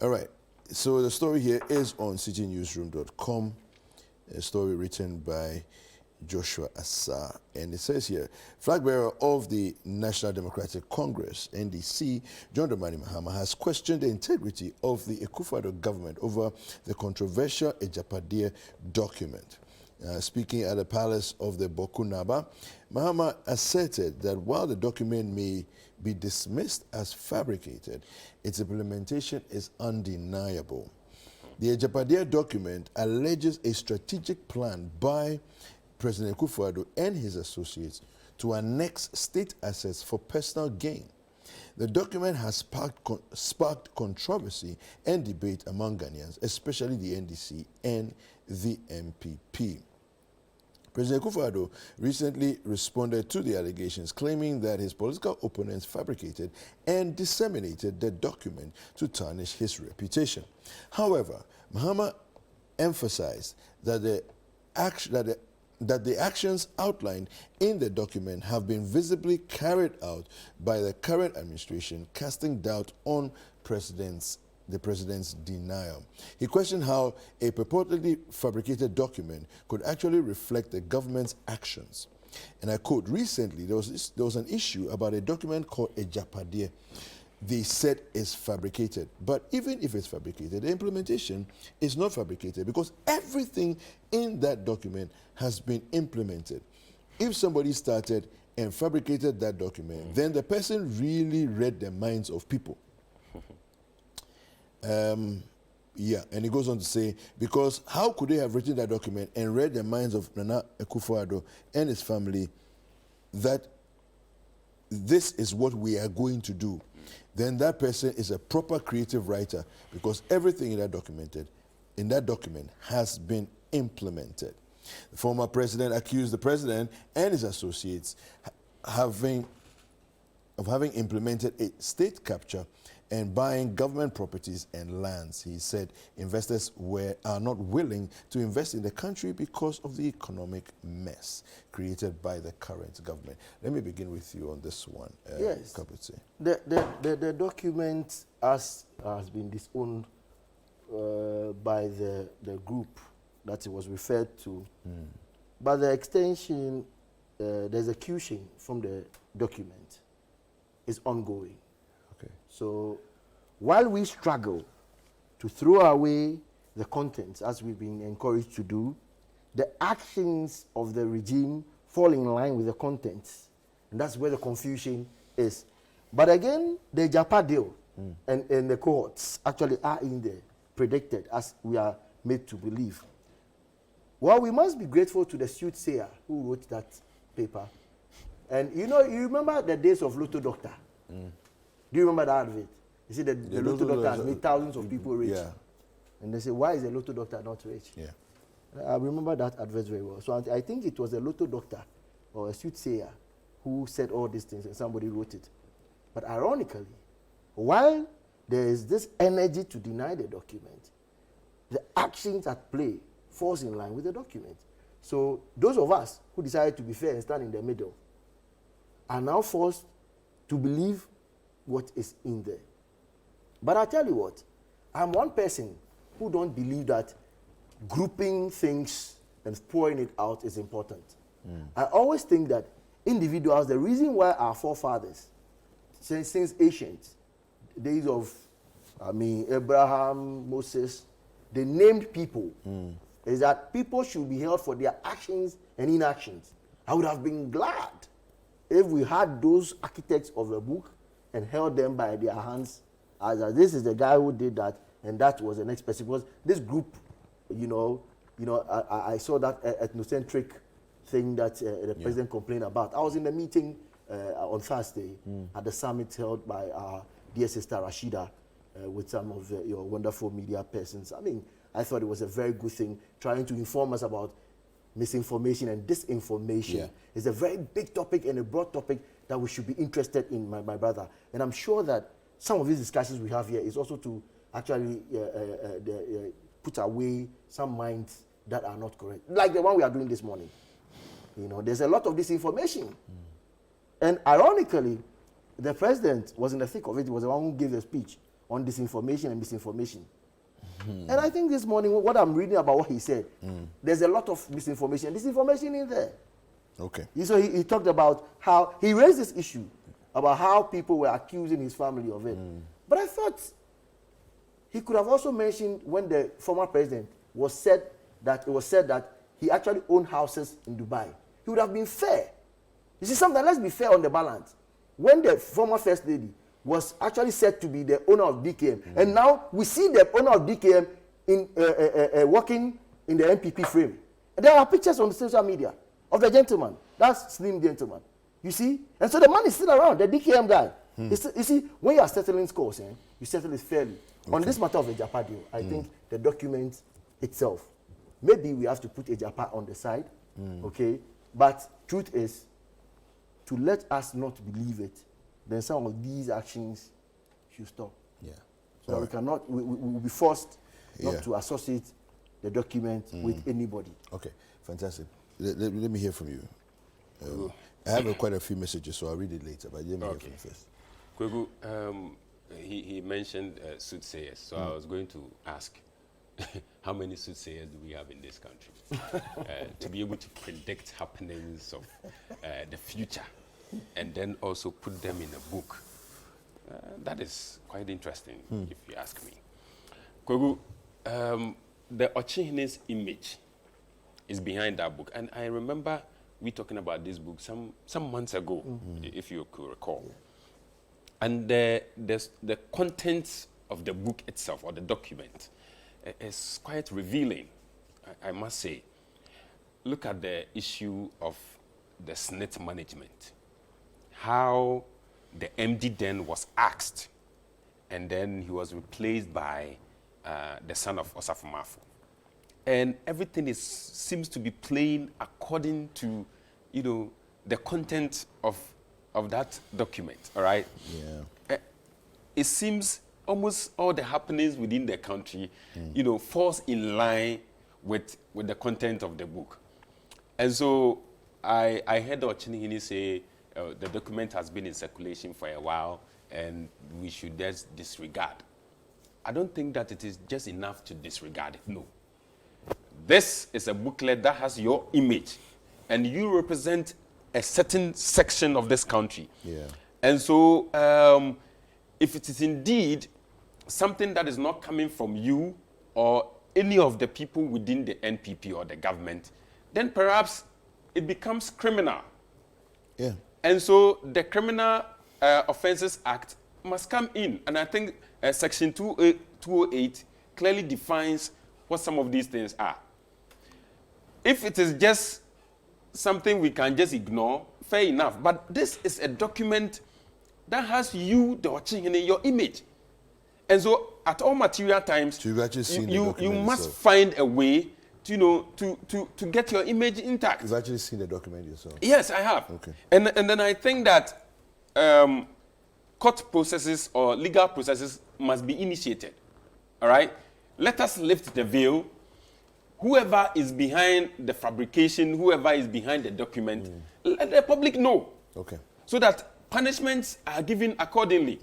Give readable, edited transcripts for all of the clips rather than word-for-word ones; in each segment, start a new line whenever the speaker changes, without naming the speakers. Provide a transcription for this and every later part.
All right. So the story here is on citynewsroom.com, a story written by Joshua Assar. And it says here, flag bearer of the National Democratic Congress, NDC, John Dramani Mahama, has questioned the integrity of the Akufo-Addo government over the controversial Agyapadie document. Speaking at the palace of the Bokunaba, Mahama asserted that while the document may be dismissed as fabricated, its implementation is undeniable. The Agyapadie document alleges a strategic plan by President Akufo-Addo and his associates to annex state assets for personal gain. The document has sparked controversy and debate among Ghanaians, especially the NDC and the MPP. President Akufo-Addo recently responded to the allegations, claiming that his political opponents fabricated and disseminated the document to tarnish his reputation. However, Mahama emphasized that the actions outlined in the document have been visibly carried out by the current administration, casting doubt on the president's denial. He questioned how a purportedly fabricated document could actually reflect the government's actions. And I quote, recently there was an issue about a document called Agyapadie. They said is fabricated. But even if it's fabricated, the implementation is not fabricated because everything in that document has been implemented. If somebody started and fabricated that document, then the person really read the minds of people. Yeah, and he goes on to say, because how could they have written that document and read the minds of Nana Akufo-Addo and his family that this is what we are going to do? Then that person is a proper creative writer because everything in that document has been implemented. The former president accused the president and his associates of having implemented a state capture and buying government properties and lands. He said investors are not willing to invest in the country because of the economic mess created by the current government. Let me begin with you on this one.
Yes.
Kaputse.
The document has been disowned by the group that it was referred to. But the extension, the execution from the document is ongoing. So while we struggle to throw away the contents, as we've been encouraged to do, the actions of the regime fall in line with the contents. And that's where the confusion is. But again, the Agyapadie and the cohorts actually are in there, predicted, as we are made to believe. Well, we must be grateful to the soothsayer who wrote that paper. And you remember the days of Lotto Doctor? Do you remember that advert? You see, the Lotto Doctor has made thousands of people rich. Yeah. And they say, why is the Lotto Doctor not rich? Yeah. I remember that advert very well. So I think it was a Lotto Doctor or a soothsayer who said all these things and somebody wrote it. But ironically, while there is this energy to deny the document, the actions at play falls in line with the document. So those of us who decided to be fair and stand in the middle are now forced to believe what is in there. But I tell you what, I'm one person who don't believe that grouping things and pouring it out is important. I always think that individuals, the reason why our forefathers, since ancient days of, Abraham, Moses, they named people, is that people should be held for their actions and inactions. I would have been glad if we had those architects of the book and held them by their hands as this is the guy who did that and that was the next person. Because this group, I saw that ethnocentric thing that the president complained about. I was in the meeting on Thursday at the summit held by our dear sister Rashida with some of your wonderful media persons. I thought it was a very good thing, trying to inform us about misinformation and disinformation. Yeah. It's a very big topic and a broad topic that we should be interested in, my brother. And I'm sure that some of these discussions we have here is also to actually put away some minds that are not correct. Like the one we are doing this morning. There's a lot of disinformation. And ironically, the president was in the thick of it. He was the one who gave the speech on disinformation and misinformation. And I think this morning, what I'm reading about what he said, there's a lot of misinformation. Disinformation in there.
Okay.
So he talked about how he raised this issue about how people were accusing his family of it. But I thought he could have also mentioned when the former president it was said that he actually owned houses in Dubai. He would have been fair. You see, sometimes let's be fair on the balance. When the former first lady was actually said to be the owner of DKM, and now we see the owner of DKM in working in the NPP frame. And there are pictures on the social media of the gentleman, that slim gentleman. You see? And so the man is still around, the DKM guy. You see, when you are settling scores, you settle it fairly. Okay. On this matter of Agyapadie, I think the document itself, maybe we have to put Agyapadie on the side, okay? But truth is, to let us not believe it, then some of these actions should stop.
Yeah.
So we cannot, we will be forced not to associate the document with anybody.
Okay, fantastic. Let me hear from you. I have quite a few messages, so I'll read it later, but let me hear from you first.
Kwegu, he mentioned soothsayers, so I was going to ask, how many soothsayers do we have in this country? To be able to predict happenings of the future and then also put them in a book. That is quite interesting, if you ask me. Kwegu, the Ochihine's image is behind that book. And I remember we talking about this book some months ago, if you could recall. And the contents of the book itself, or the document, is quite revealing, I must say. Look at the issue of the SNIT management. How the MD then was axed, and then he was replaced by the son of Osafo Maafo. And everything seems to be playing according to, the content of that document, all right?
Yeah.
It seems almost all the happenings within the country, falls in line with the content of the book. And so I heard Ochinihini say the document has been in circulation for a while and we should just disregard. I don't think that it is just enough to disregard it, no. This is a booklet that has your image, and you represent a certain section of this country.
Yeah.
And so if it is indeed something that is not coming from you or any of the people within the NPP or the government, then perhaps it becomes criminal.
Yeah.
And so the Criminal Offences Act must come in. And I think Section 208 clearly defines what some of these things are. If it is just something we can just ignore, fair enough. But this is a document that has you, the Ochihine, your image. And so at all material times,
so you've actually seen
you must find a way to get your image intact.
You've actually seen the document yourself?
Yes, I have.
Okay.
And then I think that court processes or legal processes must be initiated. All right? Let us lift the veil. Whoever is behind the fabrication, whoever is behind the document, let the public know.
Okay.
So that punishments are given accordingly.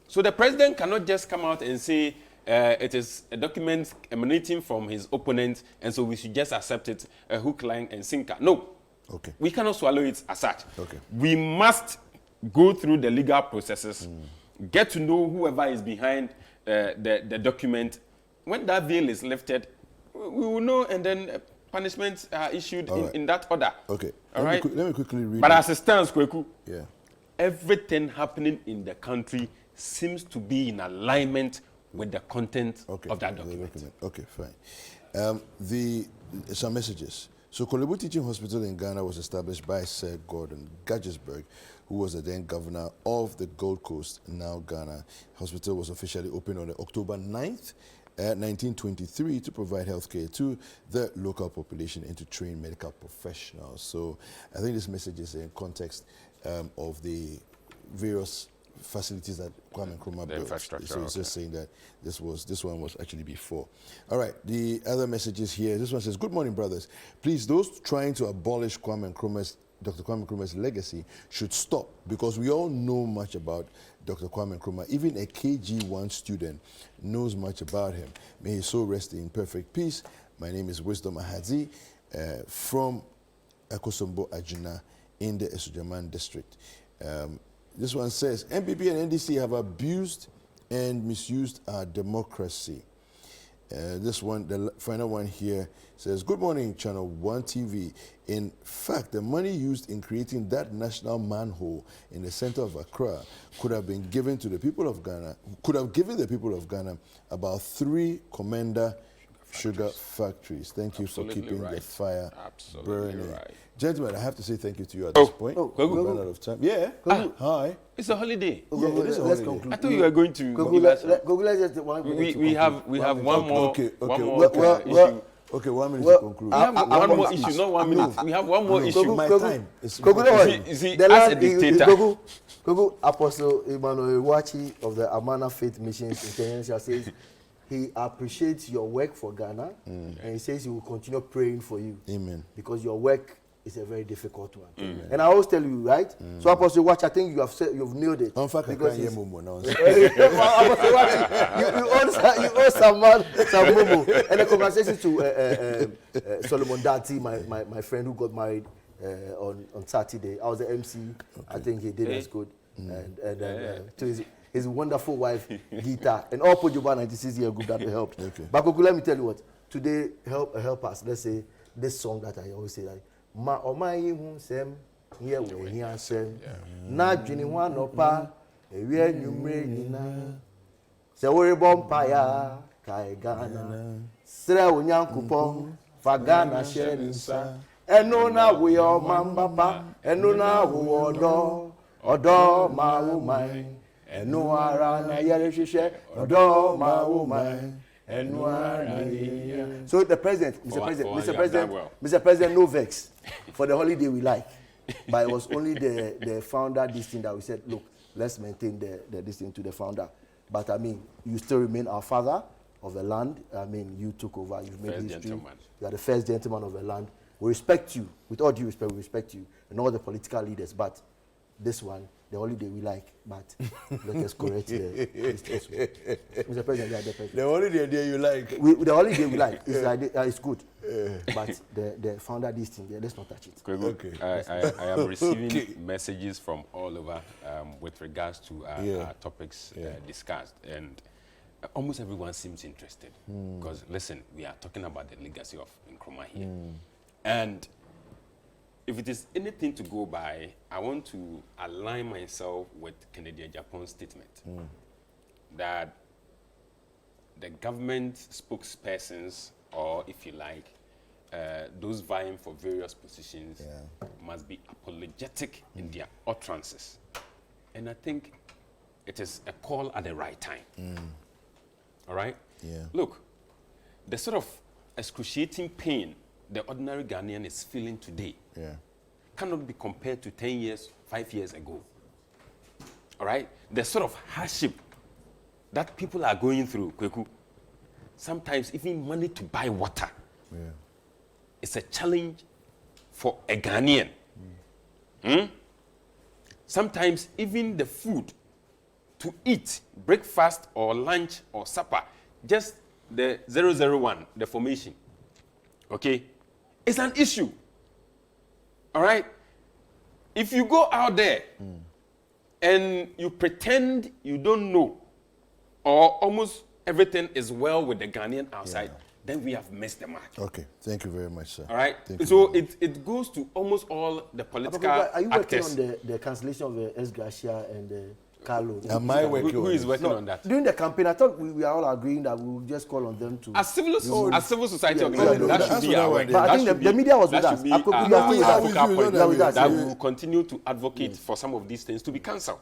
So the president cannot just come out and say it is a document emanating from his opponent, and so we should just accept it, hook, line, and sinker. No.
Okay.
We cannot swallow it as such.
Okay.
We must go through the legal processes, get to know whoever is behind the document. When that veil is lifted, we will know, and then punishments are issued in that order.
Okay.
All right.
Let me quickly read.
But as it stands, Kweku,
yeah, everything
happening in the country seems to be in alignment with the content of that document.
Okay, fine. Some messages. So Kolebu Teaching Hospital in Ghana was established by Sir Gordon Gadgesberg, who was the then governor of the Gold Coast, now Ghana. Hospital was officially opened on October 9th, 1923 to provide healthcare to the local population and to train medical professionals. So I think this message is in context of the various facilities that Kwame Nkrumah built.
Infrastructure.
So it's just saying that this one was actually before. All right, the other messages here. This one says, "Good morning, brothers. Please, those trying to abolish Kwame Nkrumah's Dr. Kwame Nkrumah's legacy should stop, because we all know much about Dr. Kwame Nkrumah. Even a KG1 student knows much about him. May his soul rest in perfect peace. My name is Wisdom Ahadzi from Akosombo Ajuna in the Esujaman district. This one says, NPP and NDC have abused and misused our democracy. This one, the final one here, says, good morning, ChannelOne TV. In fact, the money used in creating that national manhole in the center of Accra could have been given to the people of Ghana, could have given the people of Ghana about 3 Commander sugar factories. Thank you for keeping the fire burning.
Right.
Gentlemen, I have to say thank you to you at this point. We've run out of time. Yeah. Hi.
It's a holiday.
Yeah, it is a
Let's
holiday.
conclude.
I thought you were going to. We have one more.
Okay.
One more issue.
Okay, 1 minute to conclude.
We have one more issue, not 1 minute. We have one more issue.
My time is
You see, as a dictator.
Gogo Apostle Emmanuel Wachi of the Amana Faith Missions International says he appreciates your work for Ghana, and he says he will continue praying for you.
Amen.
Because your work is a very difficult one. And I always tell you, right? So Apostle Wachi, I think you have said, you've nailed it.
Apostle
Wachi, you owe some momo. And the conversation to Solomon Dati, my friend who got married on Saturday. I was the MC. I think he did as good. And to his wonderful wife, Gita, and all Pojuba 96 year group that helped. But Koku, let me tell you what. Today, help us. Let's say this song that I always say, like, Ma omayi hu sem, here we hear sem. Na jini wa no pa, ewe nyumre nina. Se wori bompaya, kai Ghana. Sre unyankupon, fa Ghana share nisa. Eno na we o mambapa, eno na wo odo ma wo mai. Eno ara na yere hwehwe, odo ma wo mai. So the president, Mr. President, no vex for the holiday we like, but it was only the founder this thing that we said, look, let's maintain this thing to the founder. But I mean, you still remain our father of the land. I mean, you took over, you've made history. You are the first gentleman of the land. We respect you. With all due respect, we respect you and all the political leaders. But this one, the holiday we like, but let us correct the Mr. President, yeah, the president.
The holiday you like.
The holiday we like is good, but the founder this thing, let's not touch it.
Okay. I am receiving messages from all over with regards to our topics discussed, and almost everyone seems interested because listen, we are talking about the legacy of Nkrumah here, and if it is anything to go by, I want to align myself with Kennedy Japan's statement that the government spokespersons, or if you like, those vying for various positions, must be apologetic in their utterances. And I think it is a call at the right time. All right?
Yeah.
Look, the sort of excruciating pain the ordinary Ghanaian is feeling today cannot be compared to 10 years, 5 years ago. All right? The sort of hardship that people are going through, Kweku, sometimes even money to buy water, it's a challenge for a Ghanaian. Sometimes even the food to eat, breakfast or lunch or supper, just the 001, the formation, okay, it's an issue. All right? If you go out there and you pretend you don't know, or almost everything is well with the Ghanaian outside, then we have missed the mark.
Okay, thank you very much, sir.
All right? So it goes to almost all the political actors.
Are you working on the cancellation of the S. Gracia and the Carlo?
Am I working
Who is working on that?
During the campaign, I thought we are all agreeing that we will just call on them to...
As civil society organization, that should be our work.
But I think the media was with us.
That we will continue to advocate for some of these things to be cancelled.